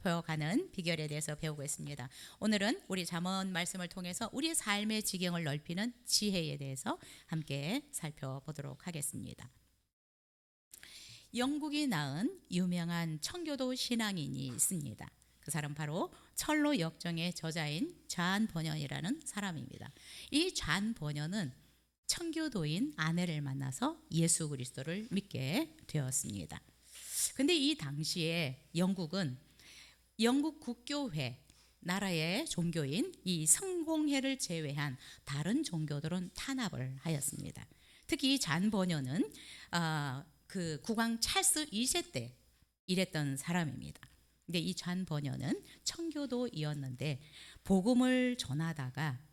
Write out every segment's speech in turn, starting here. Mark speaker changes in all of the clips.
Speaker 1: 배워가는 비결에 대해서 배우고 있습니다. 오늘은 우리 잠언 말씀을 통해서 우리의 삶의 지경을 넓히는 지혜에 대해서 함께 살펴보도록 하겠습니다. 영국이 낳은 유명한 청교도 신앙인이 있습니다. 그 사람 바로 철로 역정의 저자인 잔 버년이라는 사람입니다. 이 잔 버년은 청교도인 아내를 만나서 예수 그리스도를 믿게 되었습니다. 근데 이 당시에 영국 국교회 나라의 종교인 이 성공회를 제외한 다른 종교들은 탄압을 하였습니다. 특히 잔 버녀는 그 국왕 찰스 2세 때 일했던 사람입니다. 근데 이 잔 버녀는 청교도이었는데 복음을 전하다가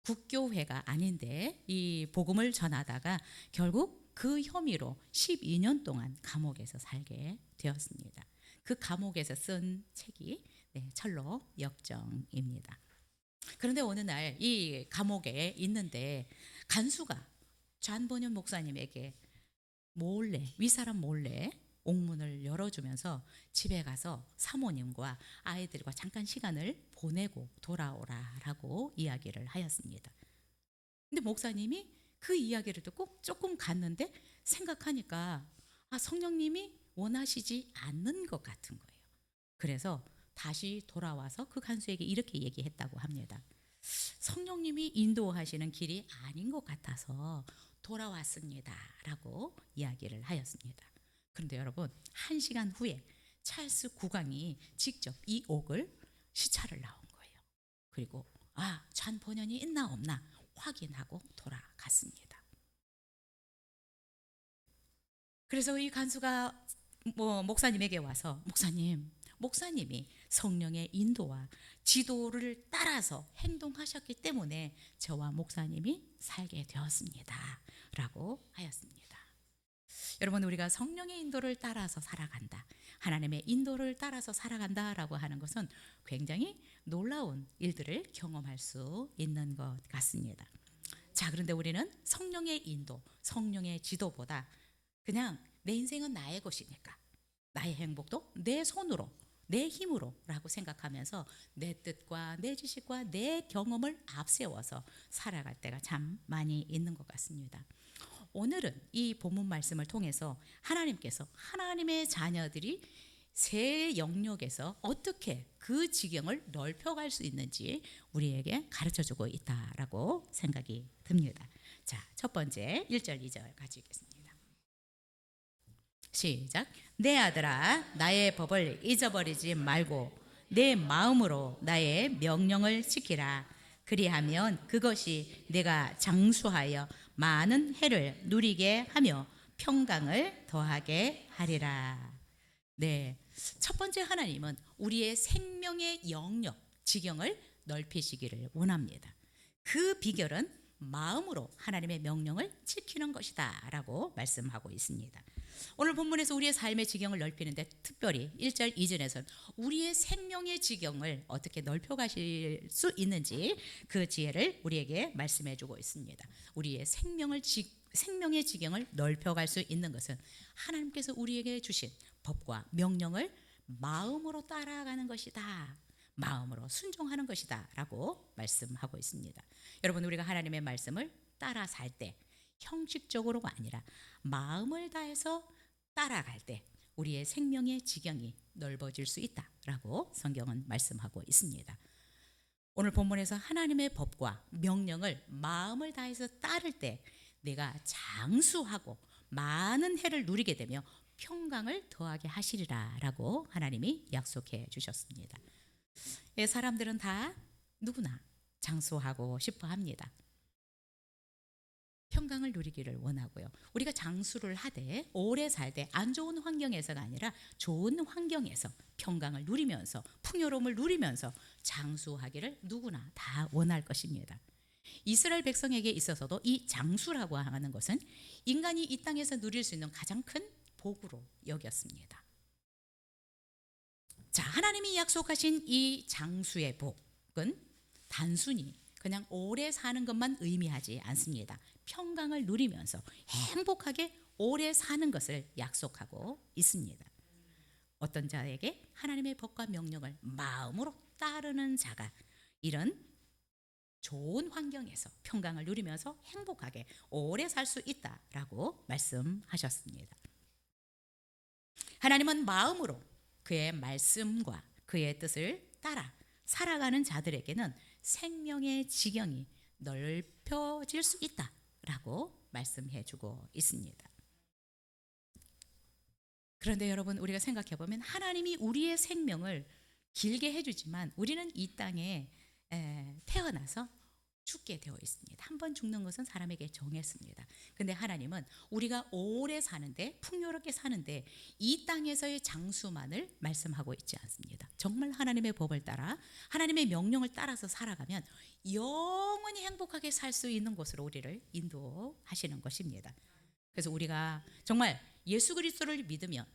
Speaker 1: 국교회가 아닌데 이 복음을 전하다가 결국 그 혐의로 12년 동안 감옥에서 살게 되었습니다. 그 감옥에서 쓴 책이 철로 역정입니다. 그런데 어느 날 이 감옥에 있는데 간수가 잔 버년 목사님에게 윗사람 몰래 옥문을 열어주면서 집에 가서 사모님과 아이들과 잠깐 시간을 보내고 돌아오라라고 이야기를 하였습니다. 근데 목사님이 그 이야기를 듣고 조금 갔는데 생각하니까 성령님이 원하시지 않는 것 같은 거예요. 그래서 다시 돌아와서 그 간수에게 이렇게 얘기했다고 합니다. 성령님이 인도하시는 길이 아닌 것 같아서 돌아왔습니다 라고 이야기를 하였습니다. 그런데 여러분, 1시간 후에 찰스 국왕이 직접 이 옥을 시찰을 나온 거예요. 그리고 잔 버년이 있나 없나 확인하고 돌아갔습니다. 그래서 이 간수가 목사님에게 와서 목사님이 성령의 인도와 지도를 따라서 행동하셨기 때문에 저와 목사님이 살게 되었습니다 라고 하였습니다. 여러분, 우리가 성령의 인도를 따라서 살아간다, 하나님의 인도를 따라서 살아간다라고 하는 것은 굉장히 놀라운 일들을 경험할 수 있는 것 같습니다. 자, 그런데 우리는 성령의 인도, 성령의 지도보다 그냥 내 인생은 나의 것이니까 나의 행복도 내 손으로 내 힘으로 라고 생각하면서 내 뜻과 내 지식과 내 경험을 앞세워서 살아갈 때가 참 많이 있는 것 같습니다. 오늘은 이 본문 말씀을 통해서 하나님께서 하나님의 자녀들이 새 영역에서 어떻게 그 지경을 넓혀갈 수 있는지 우리에게 가르쳐주고 있다라고 생각이 듭니다. 자, 첫 번째 1절 2절 같이 읽겠습니다. 시작. 내 아들아, 나의 법을 잊어버리지 말고 내 마음으로 나의 명령을 지키라. 그리하면 그것이 내가 장수하여 많은 해를 누리게 하며 평강을 더하게 하리라. 네, 첫 번째, 하나님은 우리의 생명의 영역, 지경을 넓히시기를 원합니다. 그 비결은 마음으로 하나님의 명령을 지키는 것이다 라고 말씀하고 있습니다. 오늘 본문에서 우리의 삶의 지경을 넓히는데 특별히 1절 2절에서는 우리의 생명의 지경을 어떻게 넓혀가실 수 있는지 그 지혜를 우리에게 말씀해 주고 있습니다. 우리의 생명의 지경을 넓혀갈 수 있는 것은 하나님께서 우리에게 주신 법과 명령을 마음으로 따라가는 것이다, 마음으로 순종하는 것이다 라고 말씀하고 있습니다. 여러분, 우리가 하나님의 말씀을 따라 살 때 형식적으로가 아니라 마음을 다해서 따라갈 때 우리의 생명의 지경이 넓어질 수 있다라고 성경은 말씀하고 있습니다. 오늘 본문에서 하나님의 법과 명령을 마음을 다해서 따를 때 내가 장수하고 많은 해를 누리게 되며 평강을 더하게 하시리라 라고 하나님이 약속해 주셨습니다. 사람들은 다 누구나 장수하고 싶어 합니다. 평강을 누리기를 원하고요. 우리가 장수를 하되 오래 살되 안 좋은 환경에서가 아니라 좋은 환경에서 평강을 누리면서 풍요로움을 누리면서 장수하기를 누구나 다 원할 것입니다. 이스라엘 백성에게 있어서도 이 장수라고 하는 것은 인간이 이 땅에서 누릴 수 있는 가장 큰 복으로 여겼습니다. 자, 하나님이 약속하신 이 장수의 복은 단순히 그냥 오래 사는 것만 의미하지 않습니다. 평강을 누리면서 행복하게 오래 사는 것을 약속하고 있습니다. 어떤 자에게 하나님의 법과 명령을 마음으로 따르는 자가 이런 좋은 환경에서 평강을 누리면서 행복하게 오래 살 수 있다라고 말씀하셨습니다. 하나님은 마음으로 그의 말씀과 그의 뜻을 따라 살아가는 자들에게는 생명의 지경이 넓혀질 수 있다라고 말씀해 주고 있습니다. 그런데 여러분, 우리가 생각해 보면 하나님이 우리의 생명을 길게 해주지만 우리는 이 땅에 태어나서 죽게 되어 있습니다. 한 번 죽는 것은 사람에게 정했습니다. 근데 하나님은 우리가 오래 사는데, 풍요롭게 사는데 이 땅에서의 장수만을 말씀하고 있지 않습니다. 정말 하나님의 법을 따라 하나님의 명령을 따라서 살아가면 영원히 행복하게 살 수 있는 곳으로 우리를 인도하시는 것입니다. 그래서 우리가 정말 예수 그리스도를 믿으면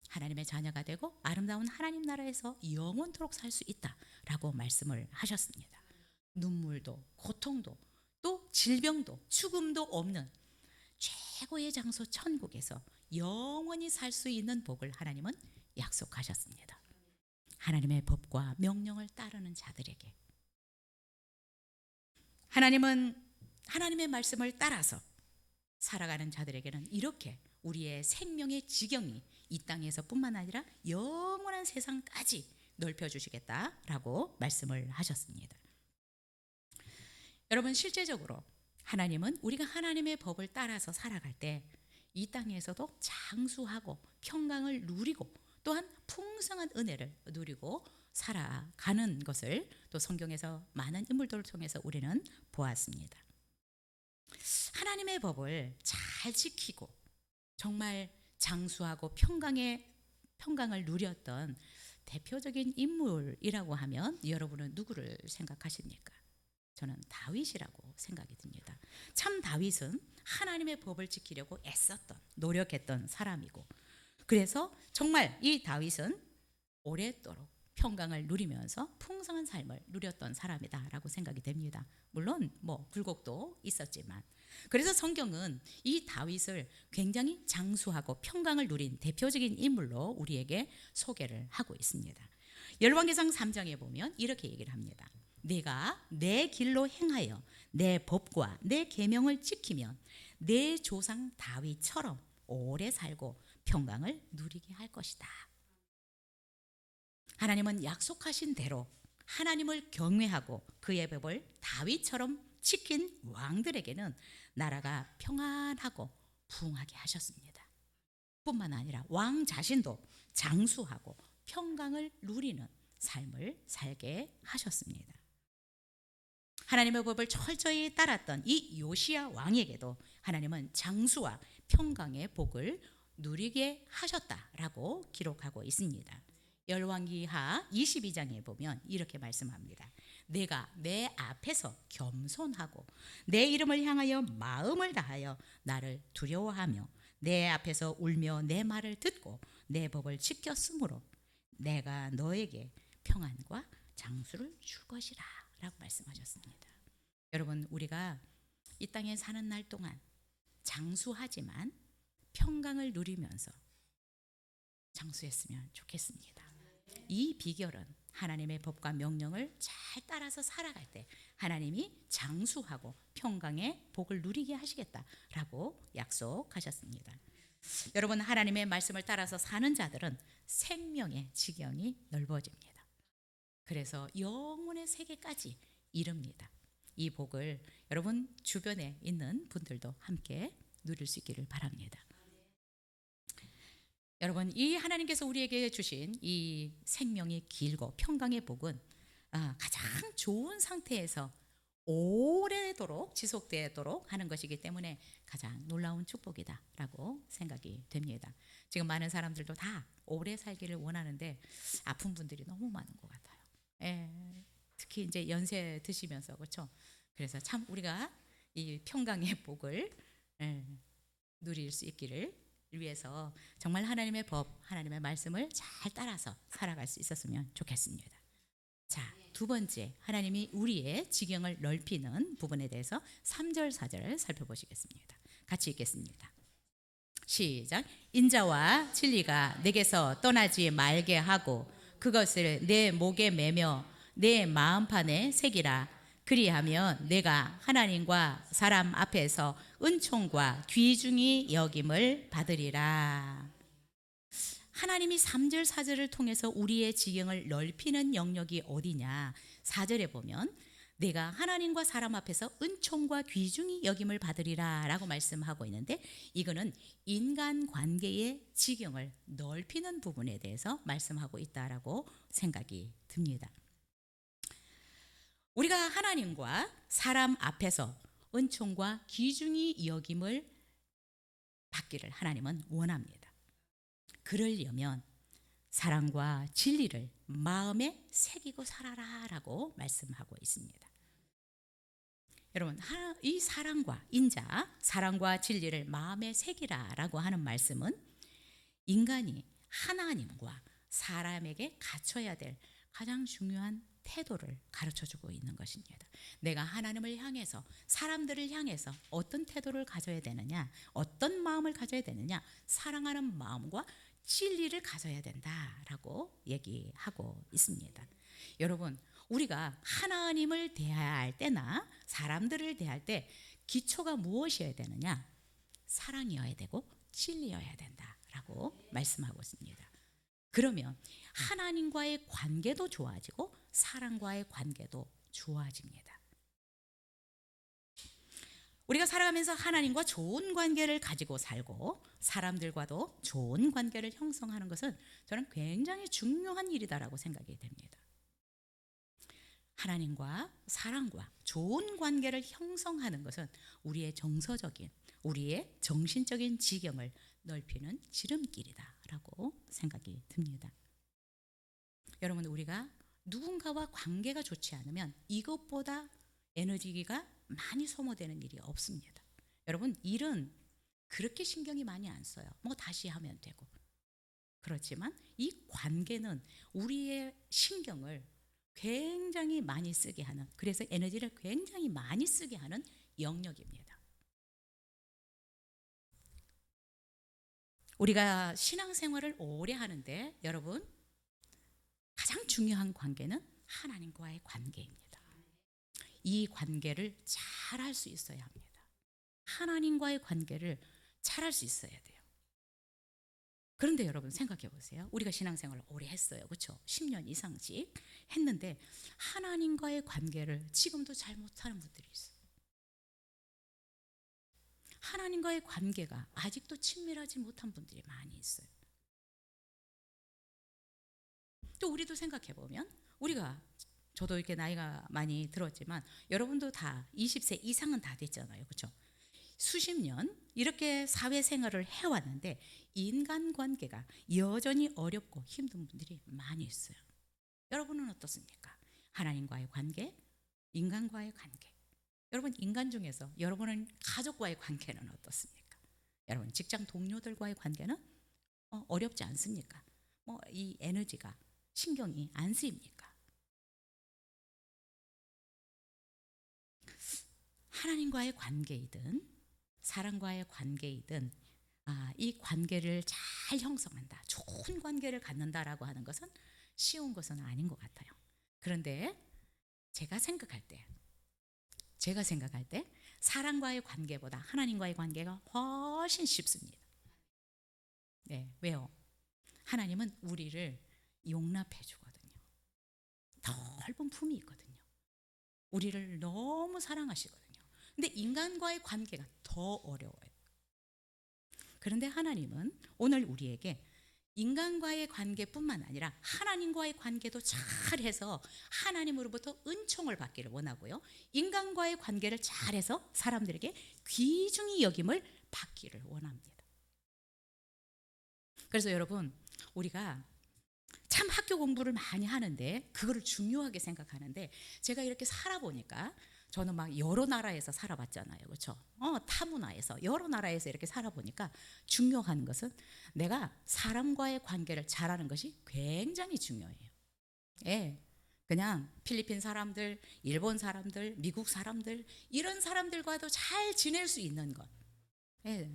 Speaker 1: 하나님의 자녀가 되고 아름다운 하나님 나라에서 영원토록 살 수 있다라고 말씀을 하셨습니다. 눈물도 고통도 또 질병도 죽음도 없는 최고의 장소 천국에서 영원히 살 수 있는 복을 하나님은 약속하셨습니다. 하나님의 법과 명령을 따르는 자들에게 하나님은 하나님의 말씀을 따라서 살아가는 자들에게는 이렇게 우리의 생명의 지경이 이 땅에서뿐만 아니라 영원한 세상까지 넓혀주시겠다라고 말씀을 하셨습니다. 여러분, 실제적으로 하나님은 우리가 하나님의 법을 따라서 살아갈 때 이 땅에서도 장수하고 평강을 누리고 또한 풍성한 은혜를 누리고 살아가는 것을 또 성경에서 많은 인물들을 통해서 우리는 보았습니다. 하나님의 법을 잘 지키고 정말 장수하고 평강을 누렸던 대표적인 인물이라고 하면 여러분은 누구를 생각하십니까? 저는 다윗이라고 생각이 듭니다. 참 다윗은 하나님의 법을 지키려고 애썼던, 노력했던 사람이고, 그래서 정말 이 다윗은 오랫도록 평강을 누리면서 풍성한 삶을 누렸던 사람이다라고 생각이 됩니다. 물론 굴곡도 있었지만, 그래서 성경은 이 다윗을 굉장히 장수하고 평강을 누린 대표적인 인물로 우리에게 소개를 하고 있습니다. 열왕기상 3장에 보면 이렇게 얘기를 합니다. 내가 내 길로 행하여 내 법과 내 계명을 지키면 내 조상 다윗처럼 오래 살고 평강을 누리게 할 것이다. 하나님은 약속하신 대로 하나님을 경외하고 그의 법을 다윗처럼 지킨 왕들에게는 나라가 평안하고 부흥하게 하셨습니다. 뿐만 아니라 왕 자신도 장수하고 평강을 누리는 삶을 살게 하셨습니다. 하나님의 법을 철저히 따랐던 이 요시야 왕에게도 하나님은 장수와 평강의 복을 누리게 하셨다라고 기록하고 있습니다. 열왕기하 22장에 보면 이렇게 말씀합니다. 내가 내 앞에서 겸손하고 내 이름을 향하여 마음을 다하여 나를 두려워하며 내 앞에서 울며 내 말을 듣고 내 법을 지켰으므로 내가 너에게 평안과 장수를 줄 것이라 라고 말씀하셨습니다. 여러분, 우리가 이 땅에 사는 날 동안 장수하지만 평강을 누리면서 장수했으면 좋겠습니다. 이 비결은 하나님의 법과 명령을 잘 따라서 살아갈 때 하나님이 장수하고 평강의 복을 누리게 하시겠다라고 약속하셨습니다. 여러분, 하나님의 말씀을 따라서 사는 자들은 생명의 지경이 넓어집니다. 그래서 영혼의 세계까지 이릅니다. 이 복을 여러분 주변에 있는 분들도 함께 누릴 수 있기를 바랍니다. 여러분, 이 하나님께서 우리에게 주신 이 생명이 길고 평강의 복은 가장 좋은 상태에서 오래도록 지속되도록 하는 것이기 때문에 가장 놀라운 축복이다라고 생각이 됩니다. 지금 많은 사람들도 다 오래 살기를 원하는데 아픈 분들이 너무 많은 것 같아요. 특히 이제 연세 드시면서, 그렇죠? 그래서 참 우리가 이 평강의 복을 누릴 수 있기를 위해서 정말 하나님의 법, 하나님의 말씀을 잘 따라서 살아갈 수 있었으면 좋겠습니다. 자, 두 번째, 하나님이 우리의 지경을 넓히는 부분에 대해서 3절, 4절 살펴보시겠습니다. 같이 읽겠습니다. 시작. 인자와 진리가 내게서 떠나지 말게 하고 그것을 내 목에 매며 내 마음판에 새기라. 그리하면 내가 하나님과 사람 앞에서 은총과 귀중히 여김을 받으리라. 하나님이 3절 4절을 통해서 우리의 지경을 넓히는 영역이 어디냐? 4절에 보면 내가 하나님과 사람 앞에서 은총과 귀중히 여김을 받으리라 라고 말씀하고 있는데, 이거는 인간관계의 지경을 넓히는 부분에 대해서 말씀하고 있다라고 생각이 듭니다. 우리가 하나님과 사람 앞에서 은총과 귀중히 여김을 받기를 하나님은 원합니다. 그러려면 사랑과 진리를 마음에 새기고 살아라 라고 말씀하고 있습니다. 여러분, 이 사랑과 인자, 사랑과 진리를 마음에 새기라 라고 하는 말씀은 인간이 하나님과 사람에게 갖춰야 될 가장 중요한 태도를 가르쳐주고 있는 것입니다. 내가 하나님을 향해서, 사람들을 향해서 어떤 태도를 가져야 되느냐, 어떤 마음을 가져야 되느냐, 사랑하는 마음과 진리를 가져야 된다라고 얘기하고 있습니다. 여러분, 우리가 하나님을 대할 때나 사람들을 대할 때 기초가 무엇이어야 되느냐? 사랑이어야 되고 진리여야 된다라고 말씀하고 있습니다. 그러면 하나님과의 관계도 좋아지고 사람과의 관계도 좋아집니다. 우리가 살아가면서 하나님과 좋은 관계를 가지고 살고 사람들과도 좋은 관계를 형성하는 것은 저는 굉장히 중요한 일이다라고 생각이 됩니다. 하나님과 사람과 좋은 관계를 형성하는 것은 우리의 정서적인, 우리의 정신적인 지경을 넓히는 지름길이다라고 생각이 듭니다. 여러분, 우리가 누군가와 관계가 좋지 않으면 이것보다 에너지가 많이 소모되는 일이 없습니다. 여러분, 일은 그렇게 신경이 많이 안 써요. 뭐 다시 하면 되고. 그렇지만 이 관계는 우리의 신경을 굉장히 많이 쓰게 하는, 그래서 에너지를 굉장히 많이 쓰게 하는 영역입니다. 우리가 신앙생활을 오래 하는데 여러분, 가장 중요한 관계는 하나님과의 관계입니다. 이 관계를 잘 할 수 있어야 합니다. 하나님과의 관계를 잘 할 수 있어야 돼요. 그런데 여러분 생각해 보세요. 우리가 신앙생활을 오래 했어요. 그렇죠? 10년 이상씩 했는데 하나님과의 관계를 지금도 잘 못하는 분들이 있어요. 하나님과의 관계가 아직도 친밀하지 못한 분들이 많이 있어요. 또 우리도 생각해 보면, 우리가, 저도 이렇게 나이가 많이 들었지만 여러분도 다 20세 이상은 다 됐잖아요. 그렇죠? 수십 년 이렇게 사회생활을 해왔는데 인간관계가 여전히 어렵고 힘든 분들이 많이 있어요. 여러분은 어떻습니까? 하나님과의 관계, 인간과의 관계. 여러분, 인간 중에서 여러분은 가족과의 관계는 어떻습니까? 여러분, 직장 동료들과의 관계는 어렵지 않습니까? 이 에너지가, 신경이 안 쓰입니까? 하나님과의 관계이든 사람과의 관계이든 이 관계를 잘 형성한다, 좋은 관계를 갖는다라고 하는 것은 쉬운 것은 아닌 것 같아요. 그런데 제가 생각할 때 사람과의 관계보다 하나님과의 관계가 훨씬 쉽습니다. 네, 왜요? 하나님은 우리를 용납해 주거든요. 넓은 품이 있거든요. 우리를 너무 사랑하시거든요. 근데 인간과의 관계가 더 어려워요. 그런데 하나님은 오늘 우리에게 인간과의 관계뿐만 아니라 하나님과의 관계도 잘해서 하나님으로부터 은총을 받기를 원하고요, 인간과의 관계를 잘해서 사람들에게 귀중히 여김을 받기를 원합니다. 그래서 여러분, 우리가 참 학교 공부를 많이 하는데 그거를 중요하게 생각하는데, 제가 이렇게 살아보니까, 저는 막 여러 나라에서 살아봤잖아요. 그렇죠? 타문화에서 여러 나라에서 이렇게 살아보니까 중요한 것은 내가 사람과의 관계를 잘하는 것이 굉장히 중요해요. 예. 그냥 필리핀 사람들, 일본 사람들, 미국 사람들, 이런 사람들과도 잘 지낼 수 있는 것. 예.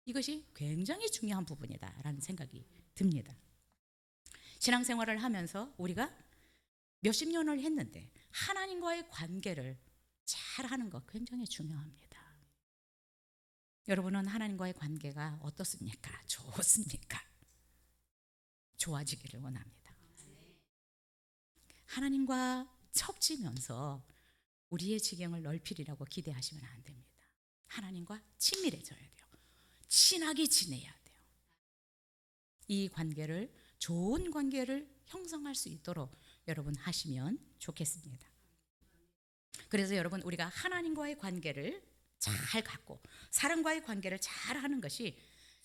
Speaker 1: 이것이 굉장히 중요한 부분이다라는 생각이 듭니다. 신앙생활을 하면서 우리가 몇십 년을 했는데 하나님과의 관계를 잘 하는 것 굉장히 중요합니다. 여러분은 하나님과의 관계가 어떻습니까? 좋습니까? 좋아지기를 원합니다. 하나님과 척지면서 우리의 지경을 넓히리라고 기대하시면 안 됩니다. 하나님과 친밀해져야 돼요. 친하게 지내야 돼요. 이 관계를, 좋은 관계를 형성할 수 있도록 여러분 하시면 좋겠습니다. 그래서 여러분, 우리가 하나님과의 관계를 잘 갖고 사람과의 관계를 잘 하는 것이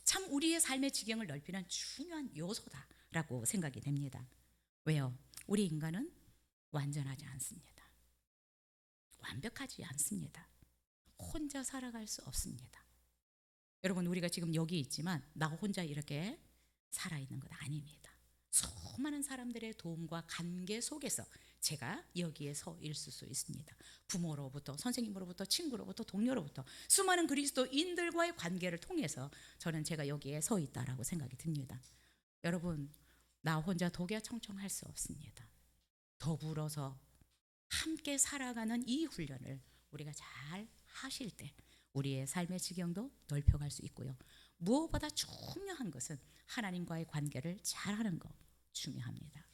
Speaker 1: 참 우리의 삶의 지경을 넓히는 중요한 요소다라고 생각이 됩니다. 왜요? 우리 인간은 완전하지 않습니다. 완벽하지 않습니다. 혼자 살아갈 수 없습니다. 여러분, 우리가 지금 여기 있지만 나 혼자 이렇게 살아있는 것 아닙니다. 수많은 사람들의 도움과 관계 속에서 제가 여기에 서 있을 수 있습니다. 부모로부터, 선생님으로부터, 친구로부터, 동료로부터 수많은 그리스도인들과의 관계를 통해서 저는 제가 여기에 서 있다라고 생각이 듭니다. 여러분, 나 혼자 독야청청할 수 없습니다. 더불어서 함께 살아가는 이 훈련을 우리가 잘 하실 때 우리의 삶의 지경도 넓혀갈 수 있고요. 무엇보다 중요한 것은 하나님과의 관계를 잘하는 것 중요합니다.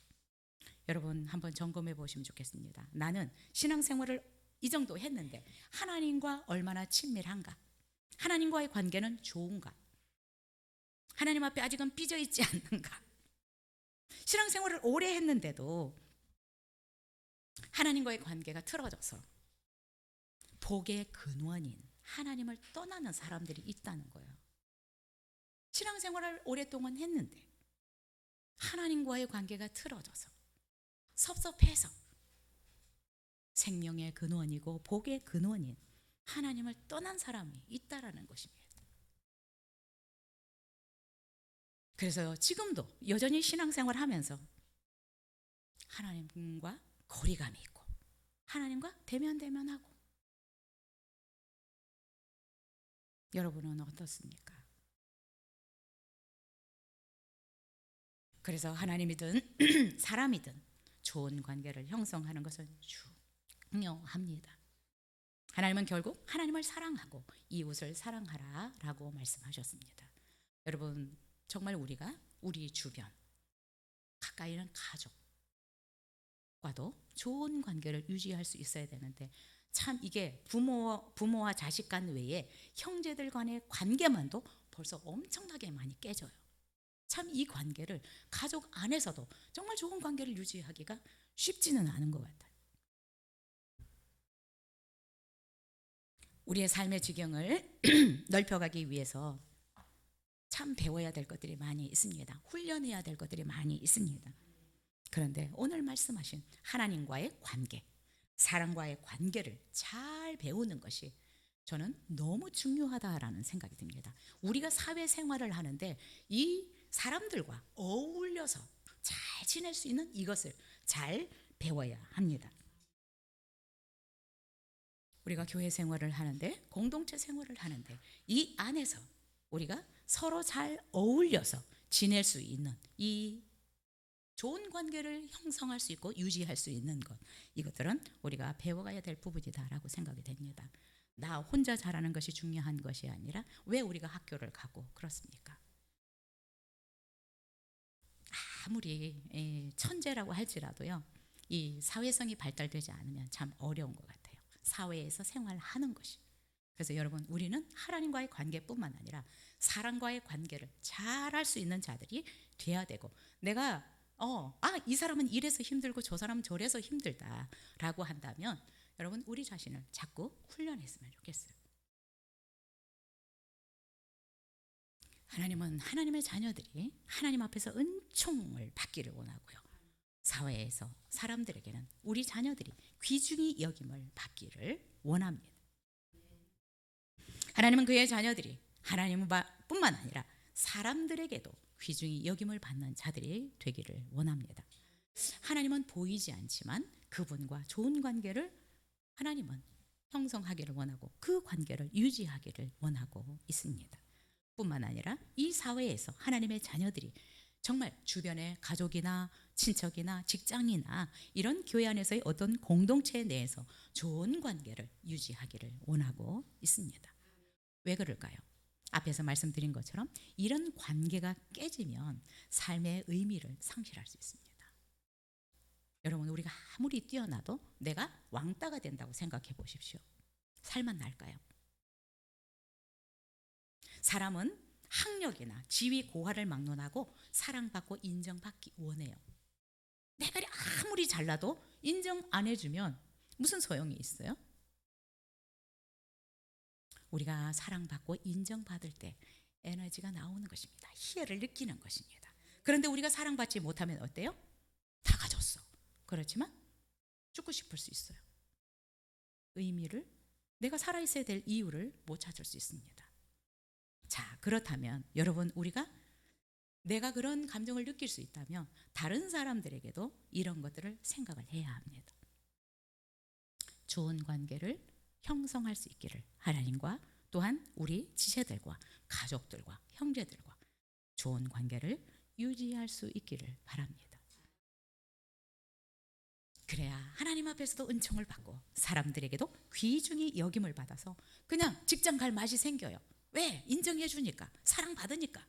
Speaker 1: 여러분, 한번 점검해 보시면 좋겠습니다. 나는 신앙생활을 이 정도 했는데 하나님과 얼마나 친밀한가? 하나님과의 관계는 좋은가? 하나님 앞에 아직은 삐져 있지 않는가? 신앙생활을 오래 했는데도 하나님과의 관계가 틀어져서 복의 근원인 하나님을 떠나는 사람들이 있다는 거예요. 신앙생활을 오랫동안 했는데 하나님과의 관계가 틀어져서 섭섭해서 생명의 근원이고 복의 근원인 하나님을 떠난 사람이 있다라는 것입니다. 그래서 지금도 여전히 신앙생활 하면서 하나님과 거리감이 있고 하나님과 대면하고 여러분은 어떻습니까? 그래서 하나님이든 사람이든 좋은 관계를 형성하는 것은 중요합니다. 하나님은 결국 하나님을 사랑하고 이웃을 사랑하라 라고 말씀하셨습니다. 여러분, 정말 우리가 우리 주변 가까이 있는 가족과도 좋은 관계를 유지할 수 있어야 되는데 참 이게 부모와 자식 간 외에 형제들 간의 관계만도 벌써 엄청나게 많이 깨져요. 참 이 관계를 가족 안에서도 정말 좋은 관계를 유지하기가 쉽지는 않은 것 같아요. 우리의 삶의 지경을 넓혀가기 위해서 참 배워야 될 것들이 많이 있습니다. 훈련해야 될 것들이 많이 있습니다. 그런데 오늘 말씀하신 하나님과의 관계, 사람과의 관계를 잘 배우는 것이 저는 너무 중요하다라는 생각이 듭니다. 우리가 사회생활을 하는데 이 사람들과 어울려서 잘 지낼 수 있는 이것을 잘 배워야 합니다. 우리가 교회 생활을 하는데, 공동체 생활을 하는데 이 안에서 우리가 서로 잘 어울려서 지낼 수 있는 이 좋은 관계를 형성할 수 있고 유지할 수 있는 것, 이것들은 우리가 배워가야 될 부분이다라고 생각이 됩니다. 나 혼자 잘하는 것이 중요한 것이 아니라 왜 우리가 학교를 가고 그렇습니까? 아무리 천재라고 할지라도요, 이 사회성이 발달되지 않으면 참 어려운 것 같아요. 사회에서 생활하는 것이. 그래서 여러분, 우리는 하나님과의 관계뿐만 아니라 사람과의 관계를 잘할 수 있는 자들이 돼야 되고, 내가 이 사람은 이래서 힘들고 저 사람은 저래서 힘들다라고 한다면 여러분, 우리 자신을 자꾸 훈련했으면 좋겠어요. 하나님은 하나님의 자녀들이 하나님 앞에서 은총을 받기를 원하고요, 사회에서 사람들에게는 우리 자녀들이 귀중히 여김을 받기를 원합니다. 하나님은 그의 자녀들이 하나님뿐만 아니라 사람들에게도 귀중히 여김을 받는 자들이 되기를 원합니다. 하나님은 보이지 않지만 그분과 좋은 관계를 하나님은 형성하기를 원하고 그 관계를 유지하기를 원하고 있습니다. 뿐만 아니라 이 사회에서 하나님의 자녀들이 정말 주변의 가족이나 친척이나 직장이나 이런 교회 안에서의 어떤 공동체 내에서 좋은 관계를 유지하기를 원하고 있습니다. 왜 그럴까요? 앞에서 말씀드린 것처럼 이런 관계가 깨지면 삶의 의미를 상실할 수 있습니다. 여러분, 우리가 아무리 뛰어나도 내가 왕따가 된다고 생각해 보십시오. 살만 날까요? 사람은 학력이나 지위 고하를 막론하고 사랑받고 인정받기 원해요. 내가 아무리 잘나도 인정 안 해주면 무슨 소용이 있어요? 우리가 사랑받고 인정받을 때 에너지가 나오는 것입니다. 희열을 느끼는 것입니다. 그런데 우리가 사랑받지 못하면 어때요? 다 가졌어. 그렇지만 죽고 싶을 수 있어요. 의미를, 내가 살아있어야 될 이유를 못 찾을 수 있습니다. 자, 그렇다면 여러분, 우리가 내가 그런 감정을 느낄 수 있다면 다른 사람들에게도 이런 것들을 생각을 해야 합니다. 좋은 관계를 형성할 수 있기를 하나님과 또한 우리 지체들과 가족들과 형제들과 좋은 관계를 유지할 수 있기를 바랍니다. 그래야 하나님 앞에서도 은총을 받고 사람들에게도 귀중히 여김을 받아서 그냥 직장 갈 맛이 생겨요. 왜? 인정해 주니까, 사랑받으니까.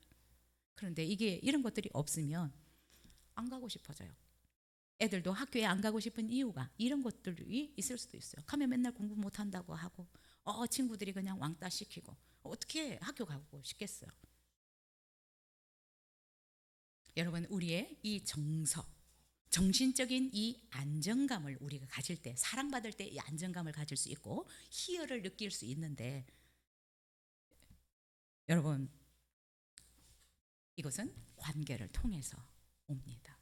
Speaker 1: 그런데 이게 이런 것들이 없으면 안 가고 싶어져요. 애들도 학교에 안 가고 싶은 이유가 이런 것들이 있을 수도 있어요. 가면 맨날 공부 못한다고 하고 친구들이 그냥 왕따 시키고 어떻게 학교 가고 싶겠어요. 여러분, 우리의 이 정신적인 이 안정감을 우리가 가질 때, 사랑받을 때 이 안정감을 가질 수 있고 희열을 느낄 수 있는데, 여러분, 이것은 관계를 통해서 옵니다.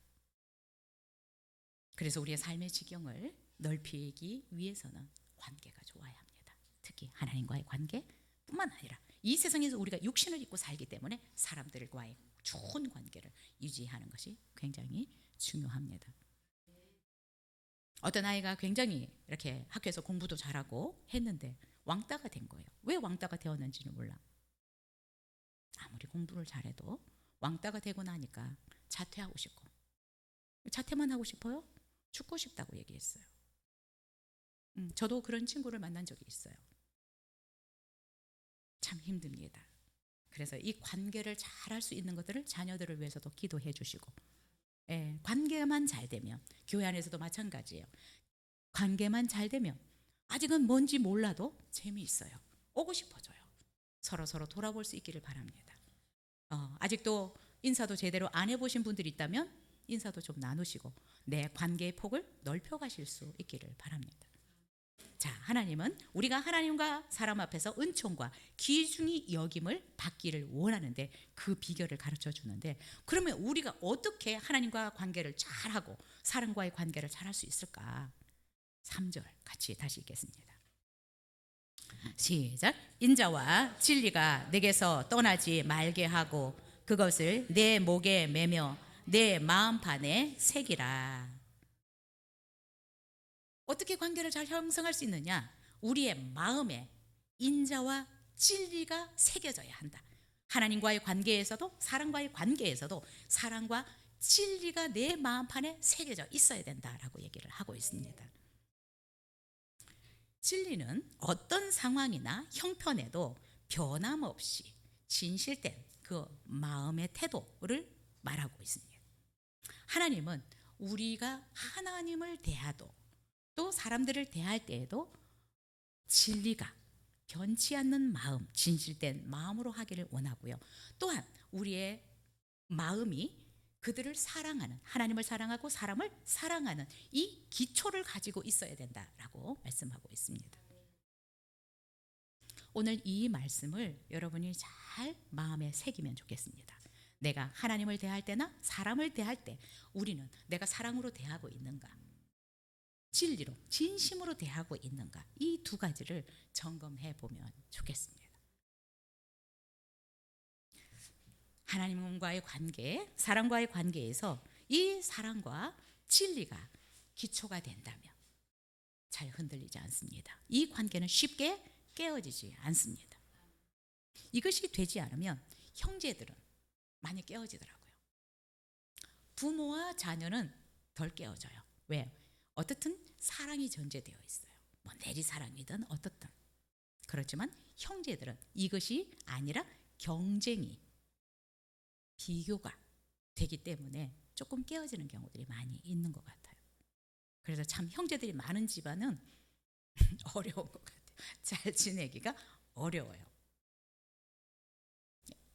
Speaker 1: 그래서 우리의 삶의 지경을 넓히기 위해서는 관계가 좋아야 합니다. 특히 하나님과의 관계뿐만 아니라 이 세상에서 우리가 육신을 입고 살기 때문에 사람들과의 좋은 관계를 유지하는 것이 굉장히 중요합니다. 어떤 아이가 굉장히 이렇게 학교에서 공부도 잘하고 했는데 왕따가 된 거예요. 왜 왕따가 되었는지는 몰라. 아무리 공부를 잘해도 왕따가 되고 나니까 자퇴하고 싶고, 자퇴만 하고 싶어요? 죽고 싶다고 얘기했어요. 저도 그런 친구를 만난 적이 있어요. 참 힘듭니다. 그래서 이 관계를 잘할 수 있는 것들을 자녀들을 위해서도 기도해 주시고, 관계만 잘 되면, 교회 안에서도 마찬가지예요. 관계만 잘 되면 아직은 뭔지 몰라도 재미있어요. 오고 싶어져요. 서로 돌아볼 수 있기를 바랍니다. 아직도 인사도 제대로 안 해보신 분들이 있다면 인사도 좀 나누시고 내 관계의 폭을 넓혀가실 수 있기를 바랍니다. 자, 하나님은 우리가 하나님과 사람 앞에서 은총과 귀중히 여김을 받기를 원하는데 그 비결을 가르쳐 주는데, 그러면 우리가 어떻게 하나님과 관계를 잘하고 사람과의 관계를 잘할 수 있을까? 3절 같이 다시 읽겠습니다. 시작. 인자와 진리가 내게서 떠나지 말게 하고 그것을 내 목에 매며 내 마음판에 새기라. 어떻게 관계를 잘 형성할 수 있느냐? 우리의 마음에 인자와 진리가 새겨져야 한다. 하나님과의 관계에서도 사람과의 관계에서도 사랑과 진리가 내 마음판에 새겨져 있어야 된다라고 얘기를 하고 있습니다. 진리는 어떤 상황이나 형편에도 변함없이 진실된 그 마음의 태도를 말하고 있습니다. 하나님은 우리가 하나님을 대하도 또 사람들을 대할 때에도 진리가 변치 않는 마음, 진실된 마음으로 하기를 원하고요. 또한 우리의 마음이 그들을 사랑하는, 하나님을 사랑하고 사람을 사랑하는 이 기초를 가지고 있어야 된다라고 말씀하고 있습니다. 오늘 이 말씀을 여러분이 잘 마음에 새기면 좋겠습니다. 내가 하나님을 대할 때나 사람을 대할 때 우리는 내가 사랑으로 대하고 있는가, 진리로 진심으로 대하고 있는가, 이 두 가지를 점검해 보면 좋겠습니다. 하나님과의 관계, 사람과의 관계에서 이 사랑과 진리가 기초가 된다면 잘 흔들리지 않습니다. 이 관계는 쉽게 깨어지지 않습니다. 이것이 되지 않으면 형제들은 많이 깨어지더라고요. 부모와 자녀는 덜 깨어져요. 왜? 어떻든 사랑이 전제되어 있어요. 뭐 내리사랑이든 어떻든. 그렇지만 형제들은 이것이 아니라 경쟁이, 비교가 되기 때문에 조금 깨어지는 경우들이 많이 있는 것 같아요. 그래서 참 형제들이 많은 집안은 어려운 것 같아요. 잘 지내기가 어려워요.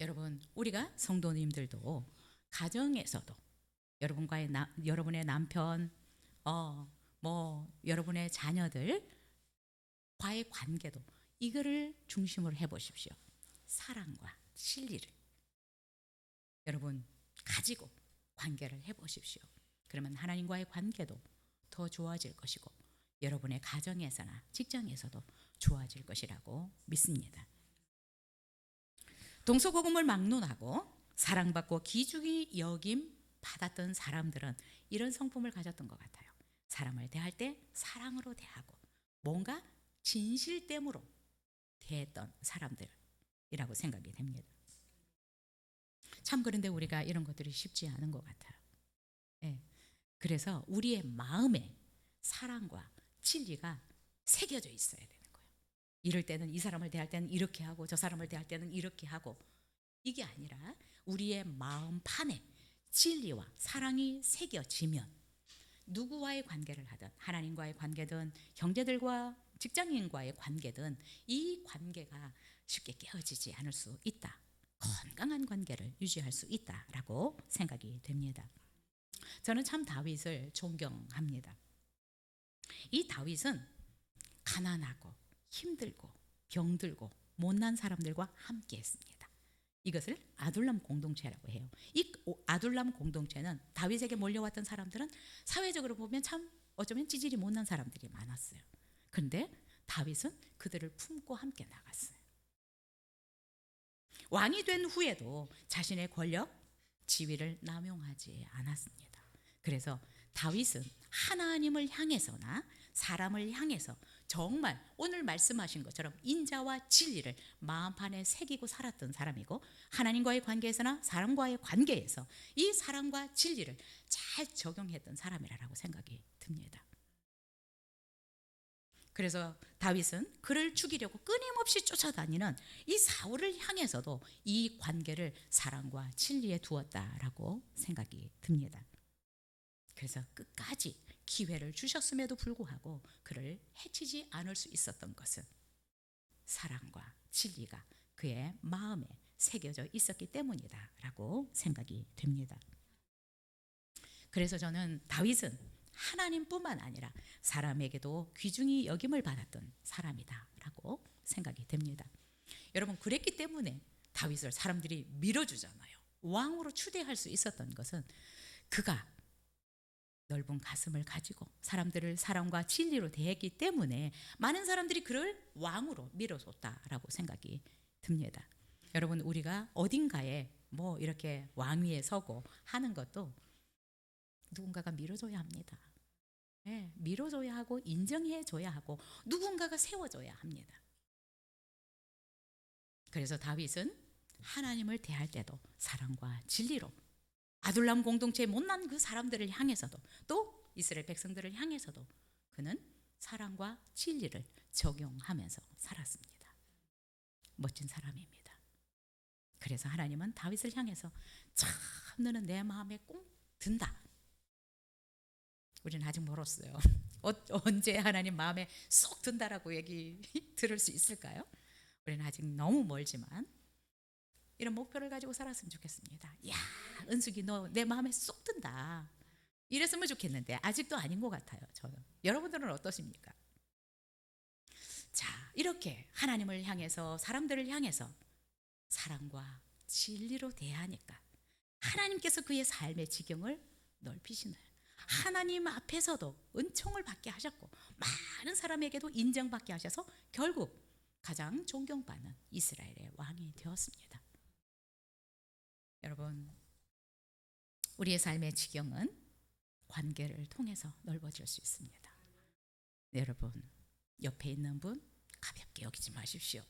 Speaker 1: 여러분, 우리가 성도님들도 가정에서도 여러분의 남편, 여러분의 자녀들과의 관계도 이거를 중심으로 해보십시오. 사랑과 진리를 여러분 가지고 관계를 해보십시오. 그러면 하나님과의 관계도 더 좋아질 것이고 여러분의 가정에서나 직장에서도 좋아질 것이라고 믿습니다. 동서고금을 막론하고 사랑받고 귀중히 여김 받았던 사람들은 이런 성품을 가졌던 것 같아요. 사람을 대할 때 사랑으로 대하고 뭔가 진실됨으로 대했던 사람들이라고 생각이 됩니다. 참 그런데 우리가 이런 것들이 쉽지 않은 것 같아요. 예. 그래서 우리의 마음에 사랑과 진리가 새겨져 있어야 되는 거예요. 이럴 때는 이 사람을 대할 때는 이렇게 하고 저 사람을 대할 때는 이렇게 하고 이게 아니라 우리의 마음판에 진리와 사랑이 새겨지면 누구와의 관계를 하든 하나님과의 관계든 형제들과 직장인과의 관계든 이 관계가 쉽게 깨어지지 않을 수 있다. 건강한 관계를 유지할 수 있다라고 생각이 됩니다. 저는 참 다윗을 존경합니다. 이 다윗은 가난하고 힘들고 병들고 못난 사람들과 함께 했습니다. 이것을 아둘람 공동체라고 해요. 이 아둘람 공동체는 다윗에게 몰려왔던 사람들은 사회적으로 보면 참 어쩌면 찌질이 못난 사람들이 많았어요. 그런데 다윗은 그들을 품고 함께 나갔어요. 왕이 된 후에도 자신의 권력, 지위를 남용하지 않았습니다. 그래서 다윗은 하나님을 향해서나 사람을 향해서 정말 오늘 말씀하신 것처럼 인자와 진리를 마음판에 새기고 살았던 사람이고 하나님과의 관계에서나 사람과의 관계에서 이 사랑과 진리를 잘 적용했던 사람이라고 생각이 듭니다. 그래서 다윗은 그를 죽이려고 끊임없이 쫓아다니는 이 사울을 향해서도 이 관계를 사랑과 진리에 두었다라고 생각이 듭니다. 그래서 끝까지 기회를 주셨음에도 불구하고 그를 해치지 않을 수 있었던 것은 사랑과 진리가 그의 마음에 새겨져 있었기 때문이다라고 생각이 됩니다. 그래서 저는 다윗은 하나님뿐만 아니라 사람에게도 귀중히 여김을 받았던 사람이다라고 생각이 됩니다. 여러분, 그랬기 때문에 다윗을 사람들이 밀어주잖아요. 왕으로 추대할 수 있었던 것은 그가 넓은 가슴을 가지고 사람들을 사랑과 진리로 대했기 때문에 많은 사람들이 그를 왕으로 밀어줬다라고 생각이 듭니다. 여러분, 우리가 어딘가에 뭐 이렇게 왕위에 서고 하는 것도 누군가가 밀어줘야 합니다. 네, 밀어줘야 하고 인정해줘야 하고 누군가가 세워줘야 합니다. 그래서 다윗은 하나님을 대할 때도 사랑과 진리로 아둘람 공동체의 못난 그 사람들을 향해서도 또 이스라엘 백성들을 향해서도 그는 사랑과 진리를 적용하면서 살았습니다. 멋진 사람입니다. 그래서 하나님은 다윗을 향해서 참 너는 내 마음에 꼭 든다. 우리는 아직 멀었어요. 언제 하나님 마음에 쏙 든다라고 얘기 들을 수 있을까요? 우리는 아직 너무 멀지만 이런 목표를 가지고 살았으면 좋겠습니다. 야, 은숙이 너 내 마음에 쏙 든다. 이랬으면 좋겠는데 아직도 아닌 것 같아요. 저는. 여러분들은 어떠십니까? 자, 이렇게 하나님을 향해서 사람들을 향해서 사랑과 진리로 대하니까 하나님께서 그의 삶의 지경을 넓히시는 하나님 앞에서도 은총을 받게 하셨고 많은 사람에게도 인정받게 하셔서 결국 가장 존경받는 이스라엘의 왕이 되었습니다. 여러분, 우리의 삶의 지경은 관계를 통해서 넓어질 수 있습니다. 여러분, 옆에 있는 분 가볍게 여기지 마십시오.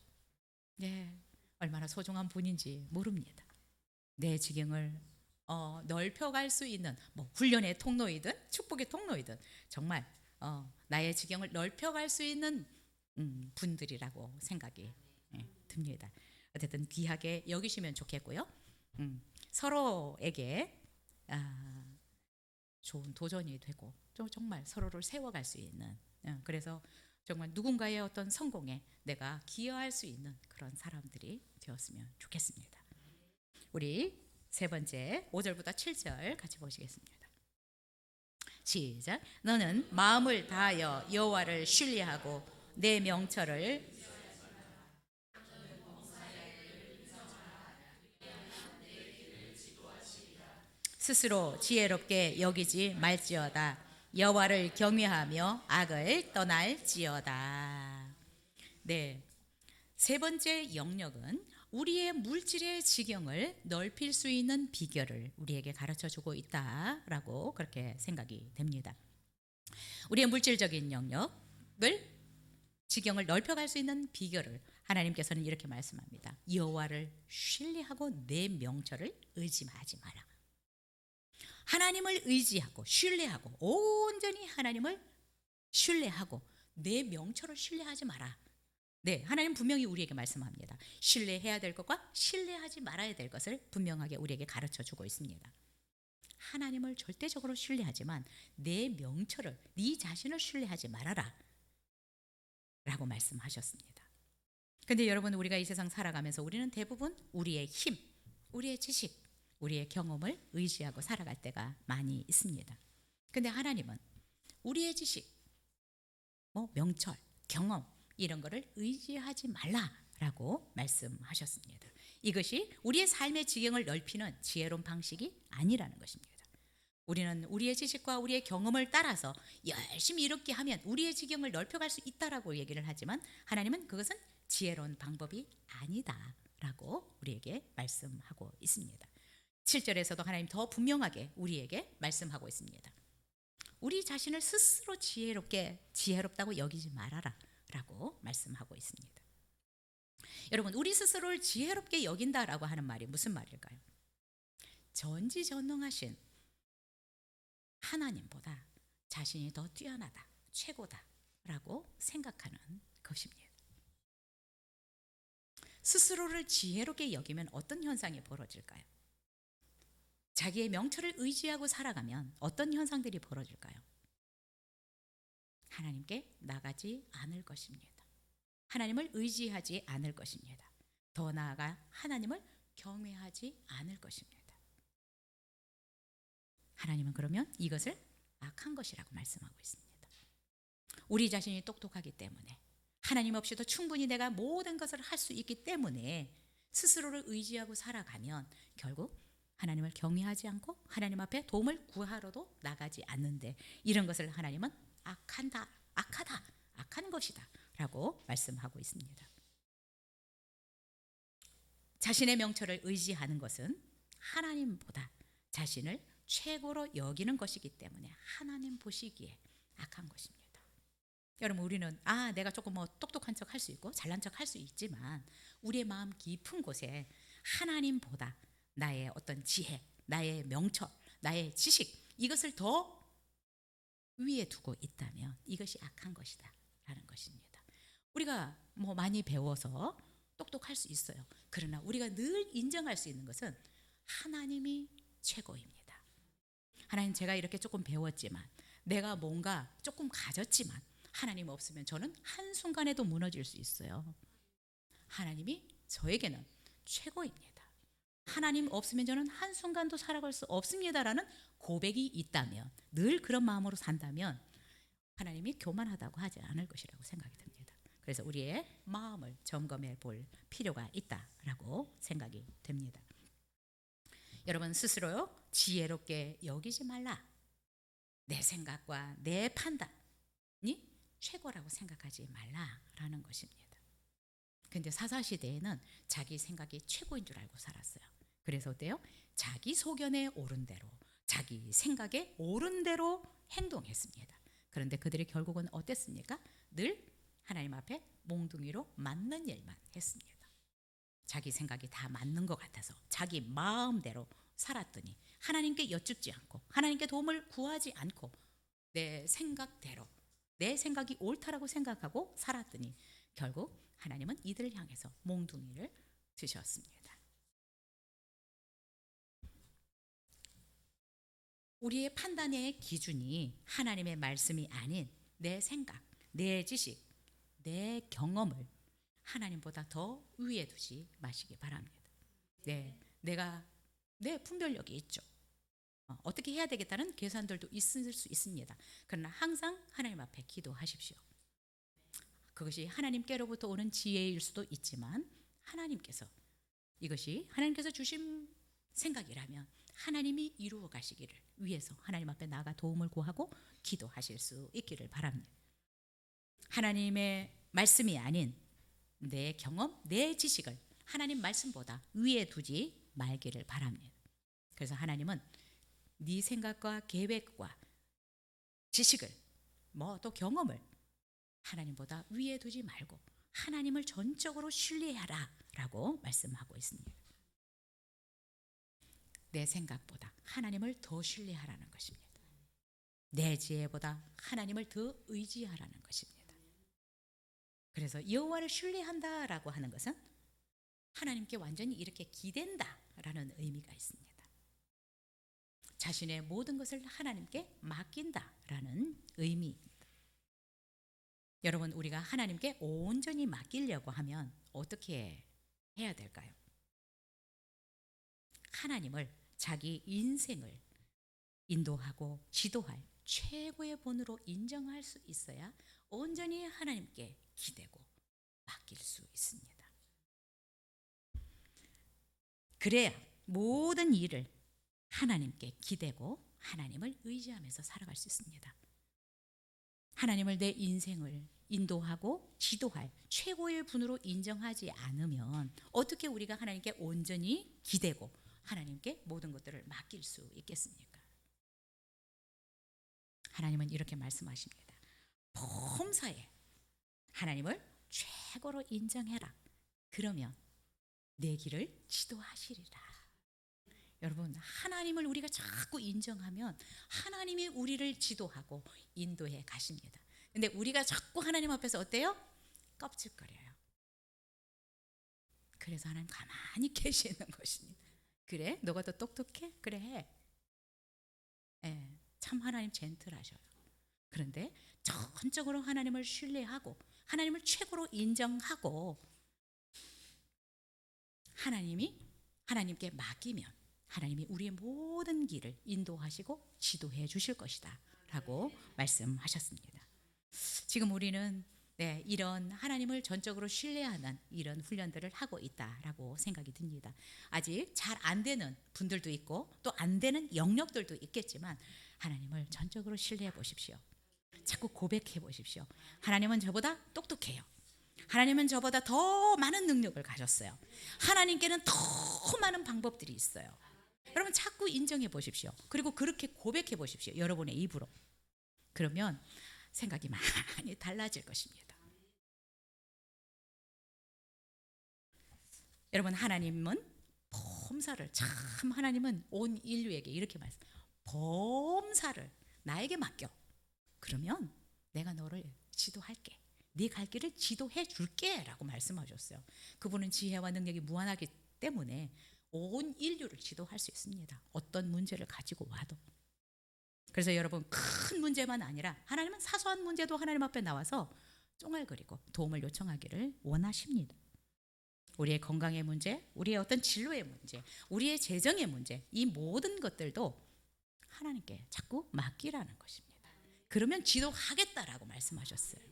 Speaker 1: 네, 얼마나 소중한 분인지 모릅니다. 내 지경을 넓혀갈 수 있는 뭐 훈련의 통로이든 축복의 통로이든 정말 나의 지경을 넓혀갈 수 있는 분들이라고 생각이 듭니다. 어쨌든 귀하게 여기시면 좋겠고요. 서로에게 좋은 도전이 되고 정말 서로를 세워갈 수 있는 그래서 정말 누군가의 어떤 성공에 내가 기여할 수 있는 그런 사람들이 되었으면 좋겠습니다. 우리 세 번째 5절부터 7절 같이 보시겠습니다. 시작. 너는 마음을 다하여 여호와를 신뢰하고 내 명철을 스스로 지혜롭게 여기지 말지어다. 여호와를 경외하며 악을 떠날지어다. 네. 세 번째 영역은 우리의 물질의 지경을 넓힐 수 있는 비결을 우리에게 가르쳐 주고 있다라고 그렇게 생각이 됩니다. 우리의 물질적인 영역을 지경을 넓혀갈 수 있는 비결을 하나님께서는 이렇게 말씀합니다. 여호와를 신뢰하고 내 명철을 의지하지 마라. 하나님을 의지하고 신뢰하고 온전히 하나님을 신뢰하고 내 명철을 신뢰하지 마라. 네, 하나님 분명히 우리에게 말씀합니다. 신뢰해야 될 것과 신뢰하지 말아야 될 것을 분명하게 우리에게 가르쳐 주고 있습니다. 하나님을 절대적으로 신뢰하지만 내 명철을, 네 자신을 신뢰하지 말아라 라고 말씀하셨습니다. 근데 여러분, 우리가 이 세상 살아가면서 우리는 대부분 우리의 힘, 우리의 지식, 우리의 경험을 의지하고 살아갈 때가 많이 있습니다. 근데 하나님은 우리의 지식, 명철, 경험 이런 거를 의지하지 말라라고 말씀하셨습니다. 이것이 우리의 삶의 지경을 넓히는 지혜로운 방식이 아니라는 것입니다. 우리는 우리의 지식과 우리의 경험을 따라서 열심히 이렇게 하면 우리의 지경을 넓혀갈 수 있다라고 얘기를 하지만 하나님은 그것은 지혜로운 방법이 아니다라고 우리에게 말씀하고 있습니다. 7절에서도 하나님 더 분명하게 우리에게 말씀하고 있습니다. 우리 자신을 스스로 지혜롭다고 여기지 말아라 라고 말씀하고 있습니다. 여러분, 우리 스스로를 지혜롭게 여긴다라고 하는 말이 무슨 말일까요? 전지전능하신 하나님보다 자신이 더 뛰어나다, 최고다 라고 생각하는 것입니다. 스스로를 지혜롭게 여기면 어떤 현상이 벌어질까요? 자기의 명철을 의지하고 살아가면 어떤 현상들이 벌어질까요? 하나님께 나가지 않을 것입니다. 하나님을 의지하지 않을 것입니다. 더 나아가 하나님을 경외하지 않을 것입니다. 하나님은 그러면 이것을 악한 것이라고 말씀하고 있습니다. 우리 자신이 똑똑하기 때문에 하나님 없이도 충분히 내가 모든 것을 할 수 있기 때문에 스스로를 의지하고 살아가면 결국 하나님을 경외하지 않고 하나님 앞에 도움을 구하러도 나가지 않는데 이런 것을 하나님은 악한 것이다 라고 말씀하고 있습니다. 자신의 명철을 의지하는 것은 하나님보다 자신을 최고로 여기는 것이기 때문에 하나님 보시기에 악한 것입니다. 여러분, 우리는 내가 조금 똑똑한 척 할 수 있고 잘난 척 할 수 있지만 우리의 마음 깊은 곳에 하나님보다 나의 어떤 지혜, 나의 명철, 나의 지식 이것을 더 위에 두고 있다면 이것이 악한 것이다 라는 것입니다. 우리가 많이 배워서 똑똑할 수 있어요. 그러나 우리가 늘 인정할 수 있는 것은 하나님이 최고입니다. 하나님, 제가 이렇게 조금 배웠지만 내가 뭔가 조금 가졌지만 하나님 없으면 저는 한순간에도 무너질 수 있어요. 하나님이 저에게는 최고입니다. 하나님 없으면 저는 한순간도 살아갈 수 없습니다라는 고백이 있다면, 늘 그런 마음으로 산다면 하나님이 교만하다고 하지 않을 것이라고 생각이 듭니다. 그래서 우리의 마음을 점검해 볼 필요가 있다라고 생각이 됩니다. 여러분, 스스로 지혜롭게 여기지 말라. 내 생각과 내 판단이 최고라고 생각하지 말라라는 것입니다. 근데 사사시대에는 자기 생각이 최고인 줄 알고 살았어요. 그래서 어때요? 자기 소견에 오른 대로, 자기 생각에 오른 대로 행동했습니다. 그런데 그들이 결국은 어땠습니까? 늘 하나님 앞에 몽둥이로 맞는 일만 했습니다. 자기 생각이 다 맞는 것 같아서 자기 마음대로 살았더니 하나님께 여쭙지 않고 하나님께 도움을 구하지 않고 내 생각대로 내 생각이 옳다라고 생각하고 살았더니 결국 하나님은 이들을 향해서 몽둥이를 드셨습니다. 우리의 판단의 기준이 하나님의 말씀이 아닌 내 생각, 내 지식, 내 경험을 하나님보다 더 위에 두지 마시기 바랍니다. 내가 내 분별력이 있죠. 어떻게 해야 되겠다는 계산들도 있을 수 있습니다. 그러나 항상 하나님 앞에 기도하십시오. 그것이 하나님께로부터 오는 지혜일 수도 있지만 이것이 하나님께서 주신 생각이라면 하나님이 이루어 가시기를 위해서 하나님 앞에 나아가 도움을 구하고 기도하실 수 있기를 바랍니다. 하나님의 말씀이 아닌 내 경험, 내 지식을 하나님 말씀보다 위에 두지 말기를 바랍니다. 그래서 하나님은 네 생각과 계획과 지식을 또 경험을 하나님보다 위에 두지 말고 하나님을 전적으로 신뢰하라 라고 말씀하고 있습니다. 내 생각보다 하나님을 더 신뢰하라는 것입니다. 내 지혜보다 하나님을 더 의지하라는 것입니다. 그래서 여호와를 신뢰한다라고 하는 것은 하나님께 완전히 이렇게 기댄다라는 의미가 있습니다. 자신의 모든 것을 하나님께 맡긴다라는 의미입니다. 여러분, 우리가 하나님께 온전히 맡기려고 하면 어떻게 해야 될까요? 하나님을 자기 인생을 인도하고 지도할 최고의 본으로 인정할 수 있어야 온전히 하나님께 기대고 맡길 수 있습니다. 그래야 모든 일을 하나님께 기대고 하나님을 의지하면서 살아갈 수 있습니다. 하나님을 내 인생을 인도하고 지도할 최고의 분으로 인정하지 않으면 어떻게 우리가 하나님께 온전히 기대고 하나님께 모든 것들을 맡길 수 있겠습니까? 하나님은 이렇게 말씀하십니다. 범사에 하나님을 최고로 인정해라. 그러면 내 길을 지도하시리라. 여러분, 하나님을 우리가 자꾸 인정하면 하나님이 우리를 지도하고 인도해 가십니다. 근데 우리가 자꾸 하나님 앞에서 어때요? 껍질거려요. 그래서 하나님 가만히 계시는 것입니다. 그래? 너가 더 똑똑해? 그래 해. 참 하나님 젠틀하셔요. 그런데 전적으로 하나님을 신뢰하고 하나님을 최고로 인정하고 하나님께 맡기면 하나님이 우리의 모든 길을 인도하시고 지도해 주실 것이다 라고 말씀하셨습니다. 지금 우리는 이런 하나님을 전적으로 신뢰하는 이런 훈련들을 하고 있다라고 생각이 듭니다. 아직 잘 안 되는 분들도 있고 또 안 되는 영역들도 있겠지만 하나님을 전적으로 신뢰해 보십시오. 자꾸 고백해 보십시오. 하나님은 저보다 똑똑해요. 하나님은 저보다 더 많은 능력을 가졌어요. 하나님께는 더 많은 방법들이 있어요. 여러분 자꾸 인정해 보십시오. 그리고 그렇게 고백해 보십시오. 여러분의 입으로. 그러면 생각이 많이 달라질 것입니다. 여러분, 하나님은 범사를 하나님은 온 인류에게 이렇게 범사를 나에게 맡겨. 그러면 내가 너를 지도할게. 네 갈 길을 지도해 줄게 라고 말씀하셨어요. 그분은 지혜와 능력이 무한하기 때문에 온 인류를 지도할 수 있습니다. 어떤 문제를 가지고 와도. 그래서 여러분, 큰 문제만 아니라 하나님은 사소한 문제도 하나님 앞에 나와서 쫑알거리고 도움을 요청하기를 원하십니다. 우리의 건강의 문제, 우리의 어떤 진로의 문제, 우리의 재정의 문제, 이 모든 것들도 하나님께 자꾸 맡기라는 것입니다. 그러면 지도하겠다라고 말씀하셨어요.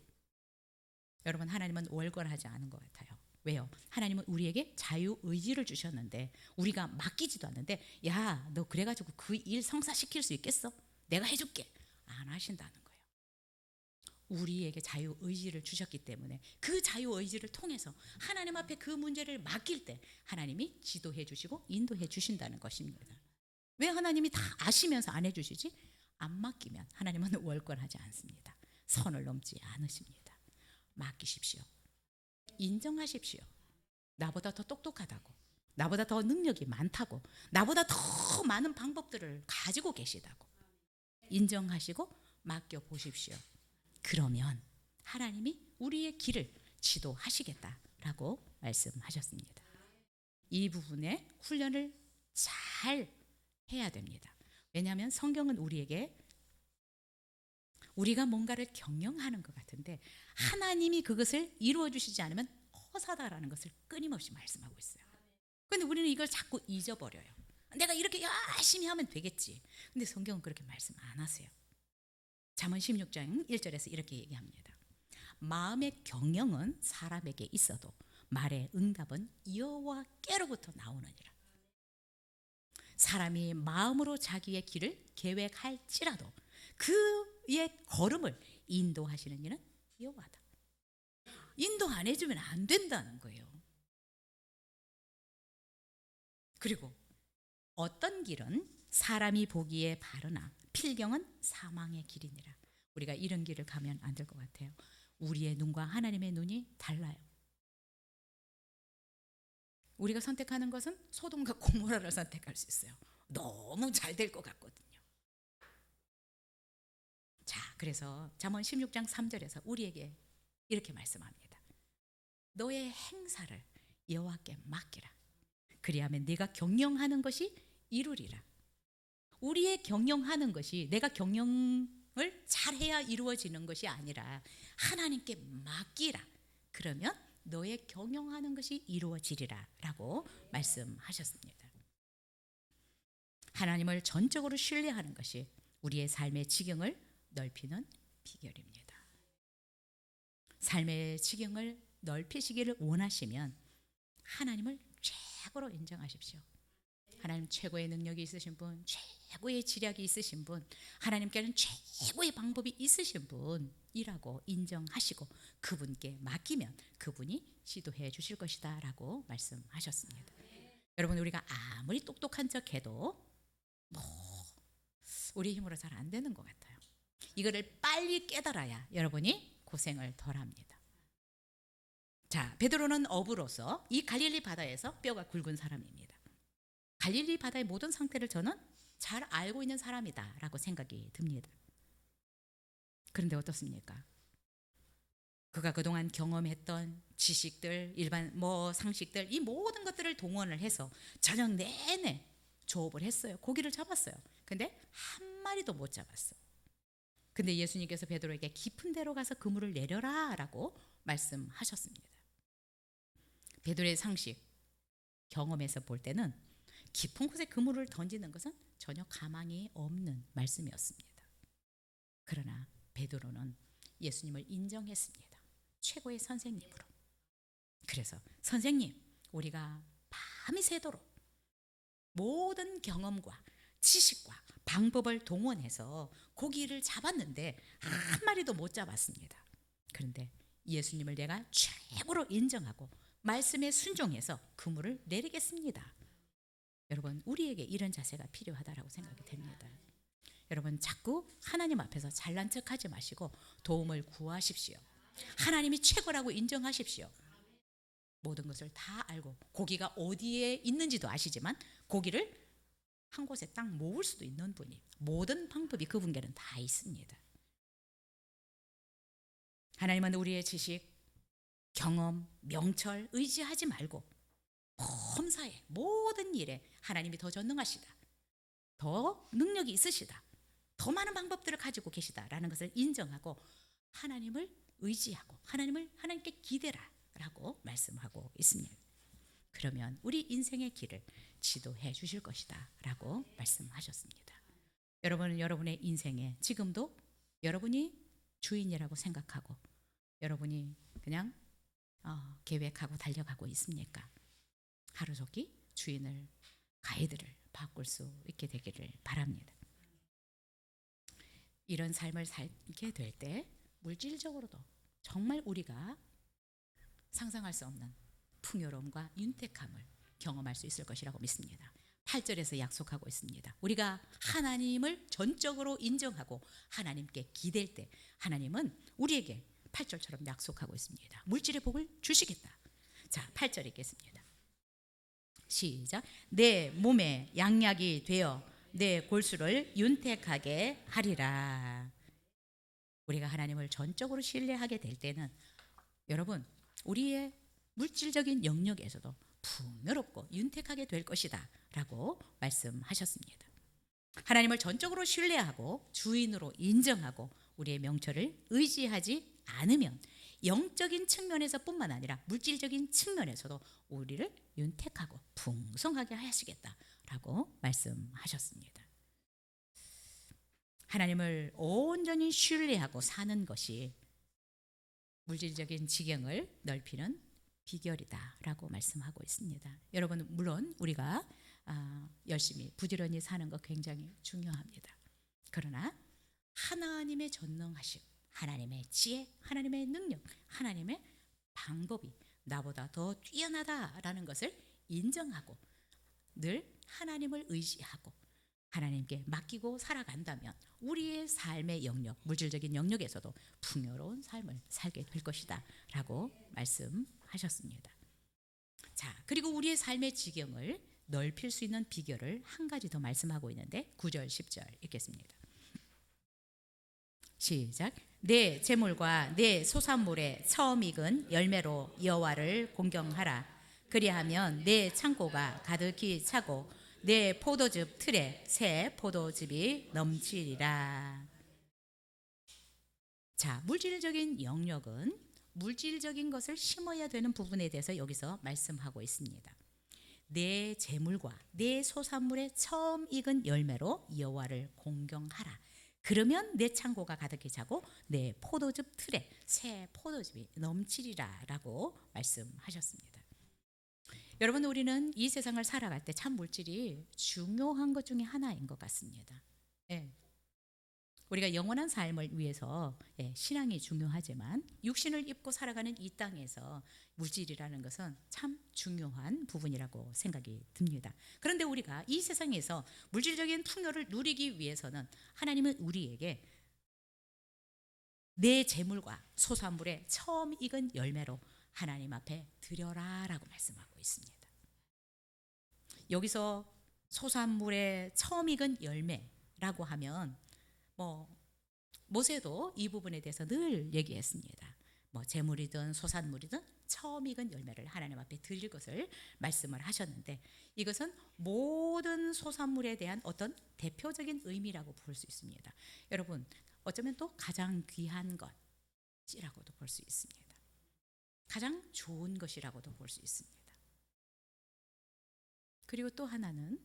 Speaker 1: 여러분, 하나님은 월권하지 않은 것 같아요. 왜요? 하나님은 우리에게 자유의지를 주셨는데 우리가 맡기지도 않는데 야, 너 그래가지고 그 일 성사시킬 수 있겠어? 내가 해줄게. 안 하신다는 거예요. 우리에게 자유의지를 주셨기 때문에 그 자유의지를 통해서 하나님 앞에 그 문제를 맡길 때 하나님이 지도해 주시고 인도해 주신다는 것입니다. 왜 하나님이 다 아시면서 안 해주시지? 안 맡기면 하나님은 월권하지 않습니다. 선을 넘지 않으십니다. 맡기십시오. 인정하십시오. 나보다 더 똑똑하다고, 나보다 더 능력이 많다고, 나보다 더 많은 방법들을 가지고 계시다고 인정하시고 맡겨 보십시오. 그러면 하나님이 우리의 길을 지도하시겠다라고 말씀하셨습니다. 이 부분에 훈련을 잘 해야 됩니다. 왜냐하면 성경은 우리에게 우리가 뭔가를 경영하는 것 같은데 하나님이 그것을 이루어 주시지 않으면 허사다라는 것을 끊임없이 말씀하고 있어요. 그런데 우리는 이걸 자꾸 잊어버려요. 내가 이렇게 열심히 하면 되겠지. 근데 성경은 그렇게 말씀 안 하세요. 잠언 16장 1절에서 이렇게 얘기합니다. 마음의 경영은 사람에게 있어도 말의 응답은 여호와께로부터 나오느니라. 사람이 마음으로 자기의 길을 계획할지라도 그의 걸음을 인도하시는 이는 여호와다. 인도 안 해주면 안 된다는 거예요. 그리고 어떤 길은 사람이 보기에 바르나 필경은 사망의 길이니라. 우리가 이런 길을 가면 안 될 것 같아요. 우리의 눈과 하나님의 눈이 달라요. 우리가 선택하는 것은 소돔과 고모라를 선택할 수 있어요. 너무 잘 될 것 같거든요. 자, 그래서 잠언 16장 3절에서 우리에게 이렇게 말씀합니다. 너의 행사를 여호와께 맡기라. 그리하면 네가 경영하는 것이 이루리라. 우리의 경영하는 것이 내가 경영을 잘해야 이루어지는 것이 아니라 하나님께 맡기라. 그러면 너의 경영하는 것이 이루어지리라 라고 말씀하셨습니다. 하나님을 전적으로 신뢰하는 것이 우리의 삶의 지경을 넓히는 비결입니다. 삶의 지경을 넓히시기를 원하시면 하나님을 최고로 인정하십시오. 하나님 최고의 능력이 있으신 분, 최고의 지략이 있으신 분, 하나님께는 최고의 방법이 있으신 분이라고 인정하시고 그분께 맡기면 그분이 시도해 주실 것이다 라고 말씀하셨습니다. 여러분, 우리가 아무리 똑똑한 척해도 우리 힘으로 잘 안 되는 것 같아요. 이거를 빨리 깨달아야 여러분이 고생을 덜 합니다. 자, 베드로는 어부로서 이 갈릴리 바다에서 뼈가 굵은 사람입니다. 갈릴리 바다의 모든 상태를 저는 잘 알고 있는 사람이다 라고 생각이 듭니다. 그런데 어떻습니까? 그가 그동안 경험했던 지식들, 일반 상식들, 이 모든 것들을 동원을 해서 저녁 내내 조업을 했어요. 고기를 잡았어요. 근데 한 마리도 못 잡았어요. 근데 예수님께서 베드로에게 깊은 데로 가서 그물을 내려라 라고 말씀하셨습니다. 베드로의 상식, 경험에서 볼 때는 깊은 곳에 그물을 던지는 것은 전혀 가망이 없는 말씀이었습니다. 그러나 베드로는 예수님을 인정했습니다. 최고의 선생님으로. 그래서 선생님, 우리가 밤이 새도록 모든 경험과 지식과 방법을 동원해서 고기를 잡았는데 한 마리도 못 잡았습니다. 그런데 예수님을 내가 최고로 인정하고 말씀에 순종해서 그물을 내리겠습니다. 여러분, 우리에게 이런 자세가 필요하다라고 생각이 됩니다. 여러분, 자꾸 하나님 앞에서 잘난 척하지 마시고 도움을 구하십시오. 하나님이 최고라고 인정하십시오. 모든 것을 다 알고 고기가 어디에 있는지도 아시지만 고기를 한 곳에 딱 모을 수도 있는 분이, 모든 방법이 그분께는 다 있습니다. 하나님은 우리의 지식, 경험, 명철 의지하지 말고 범사에 모든 일에 하나님이 더 전능하시다, 더 능력이 있으시다, 더 많은 방법들을 가지고 계시다라는 것을 인정하고 하나님을 의지하고 하나님께 기대라 라고 말씀하고 있습니다. 그러면 우리 인생의 길을 지도해 주실 것이다 라고 말씀하셨습니다. 여러분은 여러분의 인생에 지금도 여러분이 주인이라고 생각하고 여러분이 그냥 계획하고 달려가고 있습니까? 하루속히 주인을, 가이드를 바꿀 수 있게 되기를 바랍니다. 이런 삶을 살게 될 때 물질적으로도 정말 우리가 상상할 수 없는 풍요로움과 윤택함을 경험할 수 있을 것이라고 믿습니다. 8절에서 약속하고 있습니다. 우리가 하나님을 전적으로 인정하고 하나님께 기댈 때 하나님은 우리에게 8절처럼 약속하고 있습니다. 물질의 복을 주시겠다. 자, 8절 읽겠습니다. 시작. 내 몸에 양약이 되어 내 골수를 윤택하게 하리라. 우리가 하나님을 전적으로 신뢰하게 될 때는 여러분 우리의 물질적인 영역에서도 풍요롭고 윤택하게 될 것이다 라고 말씀하셨습니다. 하나님을 전적으로 신뢰하고 주인으로 인정하고 우리의 명철을 의지하지 않으면 영적인 측면에서 뿐만 아니라 물질적인 측면에서도 우리를 윤택하고 풍성하게 하시겠다라고 말씀하셨습니다. 하나님을 온전히 신뢰하고 사는 것이 물질적인 지경을 넓히는 비결이다라고 말씀하고 있습니다. 여러분 물론 우리가 열심히 부지런히 사는 것 굉장히 중요합니다. 그러나 하나님의 전능하심, 하나님의 지혜, 하나님의 능력, 하나님의 방법이 나보다 더 뛰어나다라는 것을 인정하고 늘 하나님을 의지하고 하나님께 맡기고 살아간다면 우리의 삶의 영역, 물질적인 영역에서도 풍요로운 삶을 살게 될 것이다 라고 말씀하셨습니다. 자, 그리고 우리의 삶의 지경을 넓힐 수 있는 비결을 한 가지 더 말씀하고 있는데 9절 10절 읽겠습니다. 시작. 내 재물과 내 소산물의 처음 익은 열매로 여호와를 공경하라. 그리하면 내 창고가 가득히 차고 내 포도즙 틀에 새 포도즙이 넘치리라. 자, 물질적인 영역은 물질적인 것을 심어야 되는 부분에 대해서 여기서 말씀하고 있습니다. 내 재물과 내 소산물의 처음 익은 열매로 여호와를 공경하라. 그러면 내 창고가 가득히 차고 내 포도즙 틀에 새 포도즙이 넘치리라 라고 말씀하셨습니다. 여러분 우리는 이 세상을 살아갈 때 참 물질이 중요한 것 중에 하나인 것 같습니다. 예. 우리가 영원한 삶을 위해서 신앙이 중요하지만 육신을 입고 살아가는 이 땅에서 물질이라는 것은 참 중요한 부분이라고 생각이 듭니다. 그런데 우리가 이 세상에서 물질적인 풍요를 누리기 위해서는 하나님은 우리에게 내 재물과 소산물의 처음 익은 열매로 하나님 앞에 드려라 라고 말씀하고 있습니다. 여기서 소산물의 처음 익은 열매라고 하면 모세도 이 부분에 대해서 늘 얘기했습니다. 재물이든 소산물이든 처음 익은 열매를 하나님 앞에 드릴 것을 말씀을 하셨는데 이것은 모든 소산물에 대한 어떤 대표적인 의미라고 볼 수 있습니다. 여러분 어쩌면 또 가장 귀한 것이라고도 볼 수 있습니다. 가장 좋은 것이라고도 볼 수 있습니다. 그리고 또 하나는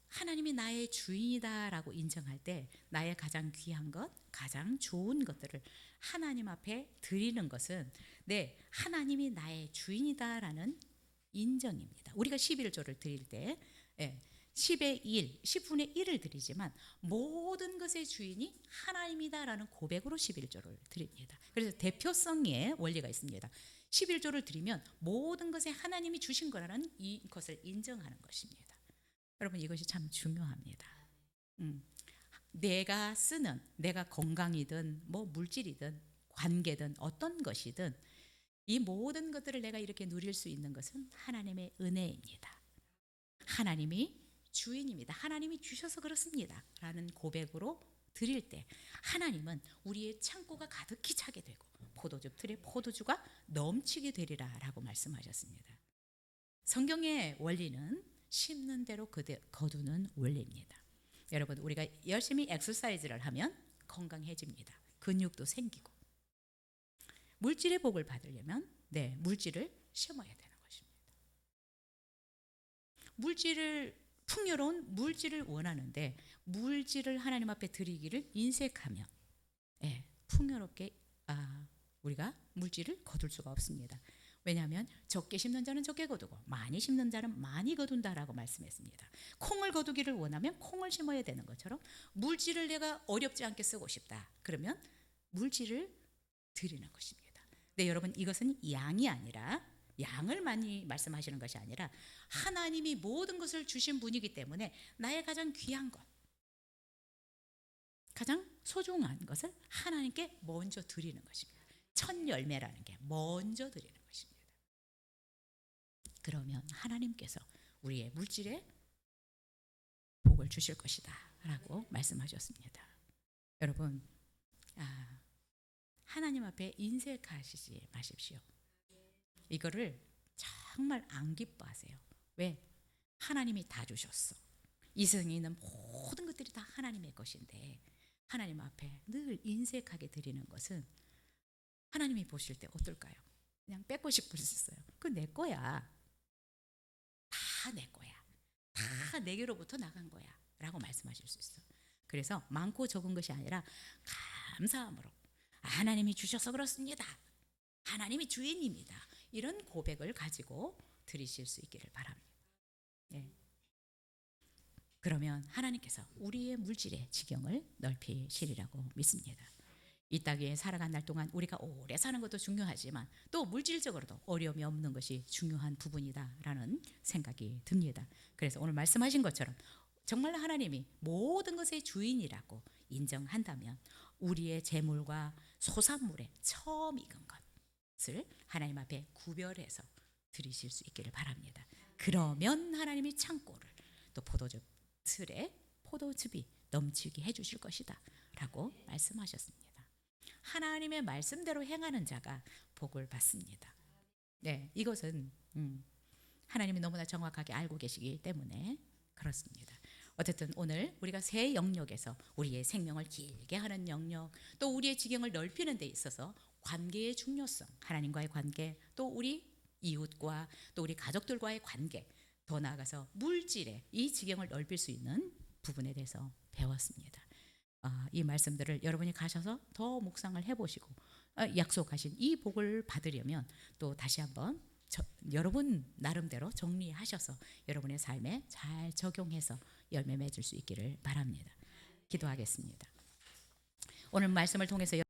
Speaker 1: 하나님이 나의 주인이다라고 인정할 때 나의 가장 귀한 것, 가장 좋은 것들을 하나님 앞에 드리는 것은 하나님이 나의 주인이다라는 인정입니다. 우리가 11조를 드릴 때 10의 1, 10분의 1을 드리지만 모든 것의 주인이 하나님이다라는 고백으로 11조를 드립니다. 그래서 대표성의 원리가 있습니다. 11조를 드리면 모든 것에 하나님이 주신 거라는 이것을 인정하는 것입니다. 여러분 이것이 참 중요합니다. 내가 쓰는 내가 건강이든 물질이든 관계든 어떤 것이든 이 모든 것들을 내가 이렇게 누릴 수 있는 것은 하나님의 은혜입니다. 하나님이 주인입니다. 하나님이 주셔서 그렇습니다 라는 고백으로 드릴 때 하나님은 우리의 창고가 가득히 차게 되고 포도즙 틀에 포도주가 넘치게 되리라 라고 말씀하셨습니다. 성경의 원리는 심는 대로 거두는 원리입니다. 여러분 우리가 열심히 엑서사이즈를 하면 건강해집니다. 근육도 생기고 물질의 복을 받으려면 물질을 심어야 되는 것입니다. 풍요로운 물질을 원하는데 물질을 하나님 앞에 드리기를 인색하면 풍요롭게 우리가 물질을 거둘 수가 없습니다. 왜냐하면 적게 심는 자는 적게 거두고 많이 심는 자는 많이 거둔다라고 말씀했습니다. 콩을 거두기를 원하면 콩을 심어야 되는 것처럼 물질을 내가 어렵지 않게 쓰고 싶다. 그러면 물질을 드리는 것입니다. 네, 여러분 이것은 양이 아니라 양을 많이 말씀하시는 것이 아니라 하나님이 모든 것을 주신 분이기 때문에 나의 가장 귀한 것, 가장 소중한 것을 하나님께 먼저 드리는 것입니다. 첫 열매라는 게 먼저 드리는 것입니다. 그러면 하나님께서 우리의 물질에 복을 주실 것이다 라고 말씀하셨습니다. 여러분, 하나님 앞에 인색하시지 마십시오. 이거를 정말 안 기뻐하세요. 왜? 하나님이 다 주셨어. 이 세상에 있는 모든 것들이 다 하나님의 것인데 하나님 앞에 늘 인색하게 드리는 것은 하나님이 보실 때 어떨까요? 그냥 뺏고 싶을 수 있어요. 그건 내 거야. 다 내 거야. 다 내게로부터 나간 거야 라고 말씀하실 수 있어. 그래서 많고 적은 것이 아니라 감사함으로 하나님이 주셔서 그렇습니다. 하나님이 주인입니다. 이런 고백을 가지고 드리실 수 있기를 바랍니다. 네. 그러면 하나님께서 우리의 물질의 지경을 넓히시리라고 믿습니다. 이 땅에 살아간 날 동안 우리가 오래 사는 것도 중요하지만 또 물질적으로도 어려움이 없는 것이 중요한 부분이다라는 생각이 듭니다. 그래서 오늘 말씀하신 것처럼 정말 하나님이 모든 것의 주인이라고 인정한다면 우리의 재물과 소산물에 처음 익은 것을 하나님 앞에 구별해서 드리실 수 있기를 바랍니다. 그러면 하나님이 창고를 또 포도즙 틀에 포도즙이 넘치게 해주실 것이다 라고 말씀하셨습니다. 하나님의 말씀대로 행하는 자가 복을 받습니다. 네, 이것은 하나님이 너무나 정확하게 알고 계시기 때문에 그렇습니다. 어쨌든 오늘 우리가 새 영역에서 우리의 생명을 길게 하는 영역, 또 우리의 지경을 넓히는 데 있어서 관계의 중요성, 하나님과의 관계, 또 우리 이웃과 또 우리 가족들과의 관계, 더 나아가서 물질의 이 지경을 넓힐 수 있는 부분에 대해서 배웠습니다. 이 말씀들을 여러분이 가셔서 더 묵상을 해보시고 약속하신 이 복을 받으려면 또 다시 한번 여러분 나름대로 정리하셔서 여러분의 삶에 잘 적용해서 열매 맺을 수 있기를 바랍니다. 기도하겠습니다. 오늘 말씀을 통해서